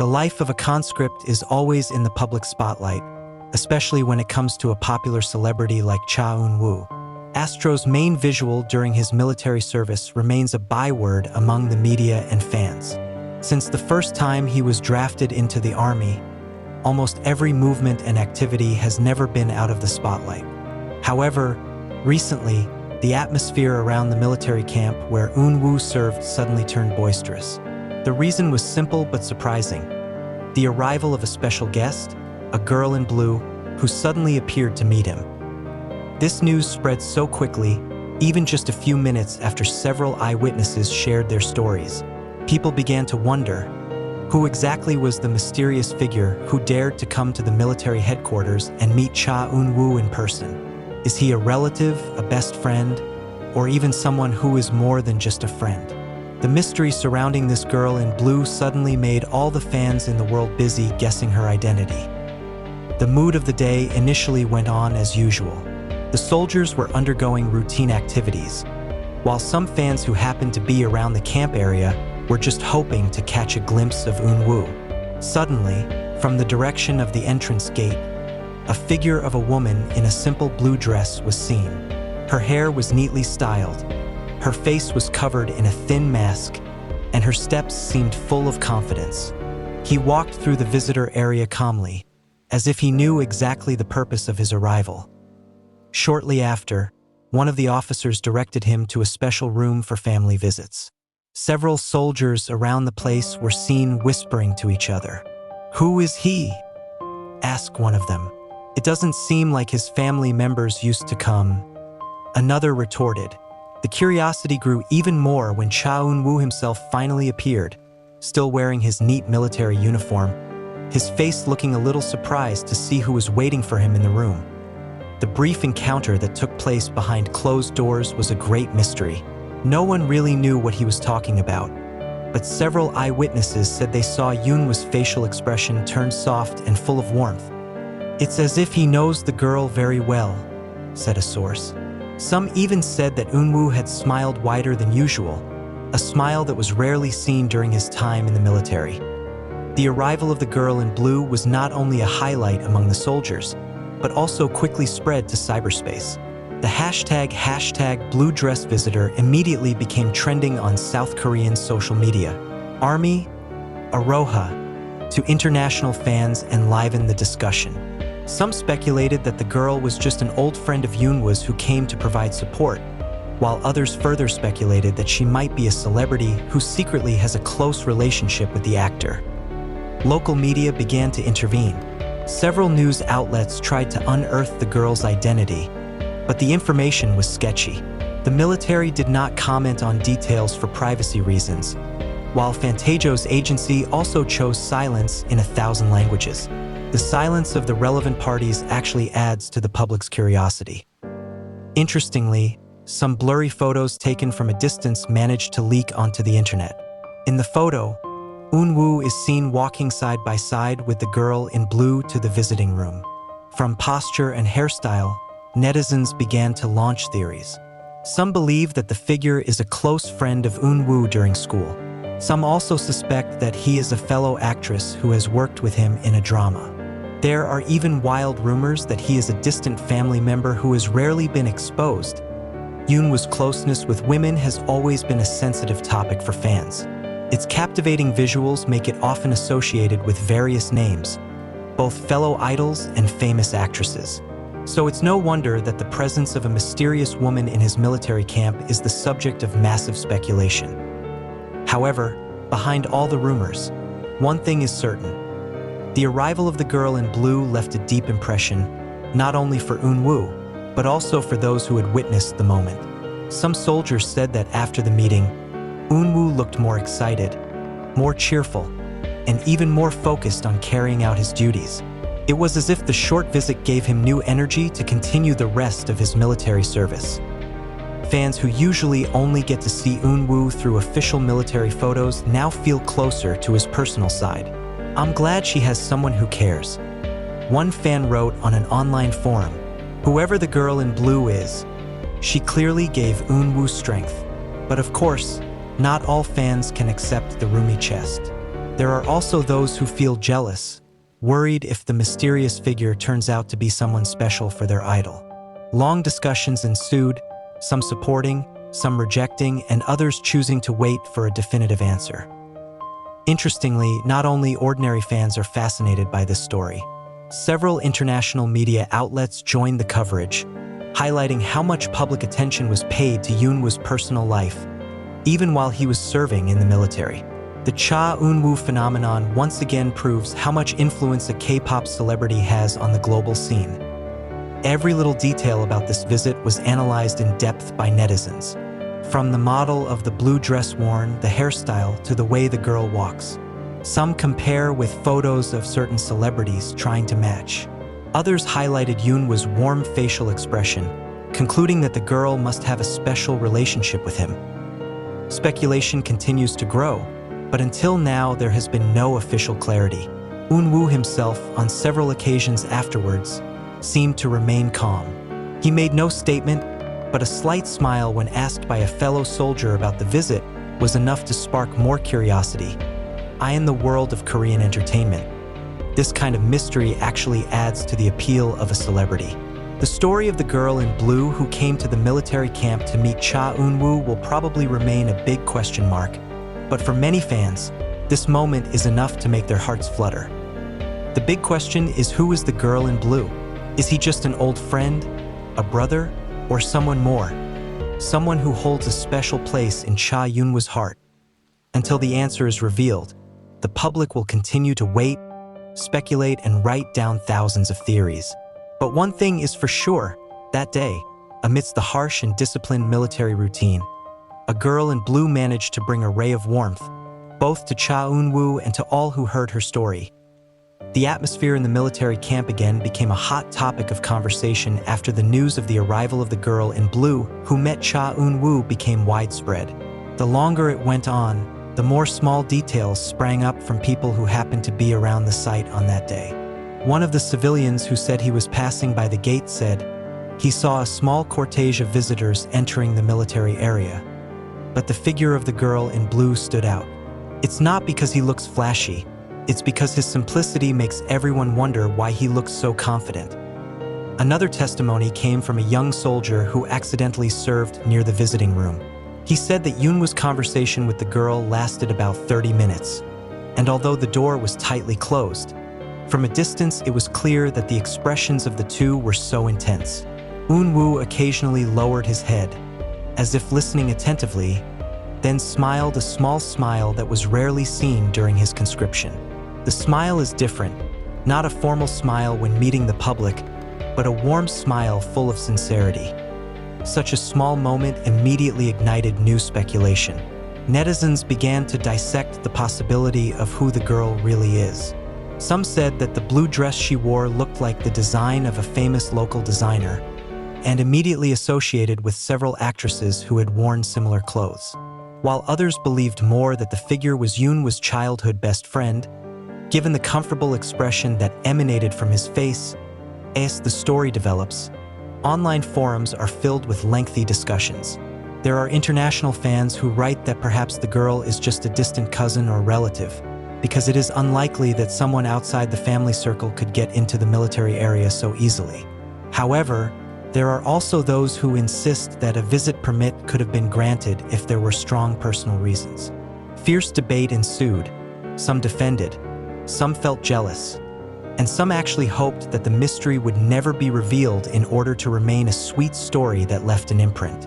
The life of a conscript is always in the public spotlight, especially when it comes to a popular celebrity like Cha Eun-woo. ASTRO's main visual during his military service remains a byword among the media and fans. Since the first time he was drafted into the army, almost every movement and activity has never been out of the spotlight. However, recently, the atmosphere around the military camp where Eunwoo served suddenly turned boisterous. The reason was simple but surprising: the arrival of a special guest, a girl in blue, who suddenly appeared to meet him. This news spread so quickly, even just a few minutes after several eyewitnesses shared their stories. People began to wonder, who exactly was the mysterious figure who dared to come to the military headquarters and meet Cha Eun-woo in person? Is he a relative, a best friend, or even someone who is more than just a friend? The mystery surrounding this girl in blue suddenly made all the fans in the world busy guessing her identity. The mood of the day initially went on as usual. The soldiers were undergoing routine activities, while some fans who happened to be around the camp area were just hoping to catch a glimpse of Eunwoo. Suddenly, from the direction of the entrance gate, a figure of a woman in a simple blue dress was seen. Her hair was neatly styled, her face was covered in a thin mask, and her steps seemed full of confidence. He walked through the visitor area calmly, as if he knew exactly the purpose of his arrival. Shortly after, one of the officers directed him to a special room for family visits. Several soldiers around the place were seen whispering to each other. "Who is he?" asked one of them. "It doesn't seem like his family members used to come," another retorted. The curiosity grew even more when Cha Eun-woo himself finally appeared, still wearing his neat military uniform, his face looking a little surprised to see who was waiting for him in the room. The brief encounter that took place behind closed doors was a great mystery. No one really knew what he was talking about, but several eyewitnesses said they saw Eunwoo's facial expression turn soft and full of warmth. "It's as if he knows the girl very well," said a source. Some even said that Eunwoo had smiled wider than usual, a smile that was rarely seen during his time in the military. The arrival of the girl in blue was not only a highlight among the soldiers, but also quickly spread to cyberspace. The hashtag Blue Dress Visitor immediately became trending on South Korean social media. Army, Aroha, to international fans enlivened the discussion. Some speculated that the girl was just an old friend of Eunwoo's who came to provide support, while others further speculated that she might be a celebrity who secretly has a close relationship with the actor. Local media began to intervene. Several news outlets tried to unearth the girl's identity, but the information was sketchy. The military did not comment on details for privacy reasons, while Fantajo's agency also chose silence in 1,000 languages. The silence of the relevant parties actually adds to the public's curiosity. Interestingly, some blurry photos taken from a distance managed to leak onto the internet. In the photo, Eunwoo is seen walking side by side with the girl in blue to the visiting room. From posture and hairstyle, netizens began to launch theories. Some believe that the figure is a close friend of Eunwoo during school. Some also suspect that he is a fellow actress who has worked with him in a drama. There are even wild rumors that he is a distant family member who has rarely been exposed. Eunwoo's closeness with women has always been a sensitive topic for fans. Its captivating visuals make it often associated with various names, both fellow idols and famous actresses. So it's no wonder that the presence of a mysterious woman in his military camp is the subject of massive speculation. However, behind all the rumors, one thing is certain. The arrival of the girl in blue left a deep impression, not only for Eunwoo, but also for those who had witnessed the moment. Some soldiers said that after the meeting, Eunwoo looked more excited, more cheerful, and even more focused on carrying out his duties. It was as if the short visit gave him new energy to continue the rest of his military service. Fans who usually only get to see Eunwoo through official military photos now feel closer to his personal side. "I'm glad she has someone who cares," one fan wrote on an online forum. "Whoever the girl in blue is, she clearly gave Eunwoo strength. But of course, not all fans can accept the roomy chest. There are also those who feel jealous, worried if the mysterious figure turns out to be someone special for their idol. Long discussions ensued, some supporting, some rejecting, and others choosing to wait for a definitive answer. Interestingly, not only ordinary fans are fascinated by this story. Several international media outlets joined the coverage, highlighting how much public attention was paid to Eunwoo's personal life, even while he was serving in the military. The Cha Eunwoo phenomenon once again proves how much influence a K-pop celebrity has on the global scene. Every little detail about this visit was analyzed in depth by netizens. From the model of the blue dress worn, the hairstyle, to the way the girl walks. Some compare with photos of certain celebrities trying to match. Others highlighted Eunwoo's warm facial expression, concluding that the girl must have a special relationship with him. Speculation continues to grow, but until now there has been no official clarity. Eunwoo himself, on several occasions afterwards, seemed to remain calm. He made no statement, but a slight smile when asked by a fellow soldier about the visit was enough to spark more curiosity. In the world of Korean entertainment, this kind of mystery actually adds to the appeal of a celebrity. The story of the girl in blue who came to the military camp to meet Cha Eunwoo will probably remain a big question mark, but for many fans, this moment is enough to make their hearts flutter. The big question is, who is the girl in blue? Is he just an old friend, a brother, or someone more? Someone who holds a special place in Cha Eunwoo's heart. Until the answer is revealed, the public will continue to wait, speculate, and write down thousands of theories. But one thing is for sure, that day, amidst the harsh and disciplined military routine, a girl in blue managed to bring a ray of warmth, both to Cha Eunwoo and to all who heard her story. The atmosphere in the military camp again became a hot topic of conversation after the news of the arrival of the girl in blue who met Cha Eunwoo became widespread. The longer it went on, the more small details sprang up from people who happened to be around the site on that day. One of the civilians who said he was passing by the gate said he saw a small cortege of visitors entering the military area, but the figure of the girl in blue stood out. It's not because he looks flashy, it's because his simplicity makes everyone wonder why he looks so confident. Another testimony came from a young soldier who accidentally served near the visiting room. He said that Eunwoo's conversation with the girl lasted about 30 minutes, and although the door was tightly closed, from a distance it was clear that the expressions of the two were so intense. Eunwoo occasionally lowered his head, as if listening attentively, then smiled a small smile that was rarely seen during his conscription. The smile is different, not a formal smile when meeting the public, but a warm smile full of sincerity. Such a small moment immediately ignited new speculation. Netizens began to dissect the possibility of who the girl really is. Some said that the blue dress she wore looked like the design of a famous local designer, and immediately associated with several actresses who had worn similar clothes. While others believed more that the figure was Eunwoo's childhood best friend, given the comfortable expression that emanated from his face. As the story develops, online forums are filled with lengthy discussions. There are international fans who write that perhaps the girl is just a distant cousin or relative, because it is unlikely that someone outside the family circle could get into the military area so easily. However, there are also those who insist that a visit permit could have been granted if there were strong personal reasons. Fierce debate ensued. Some defended, some felt jealous, and some actually hoped that the mystery would never be revealed in order to remain a sweet story that left an imprint.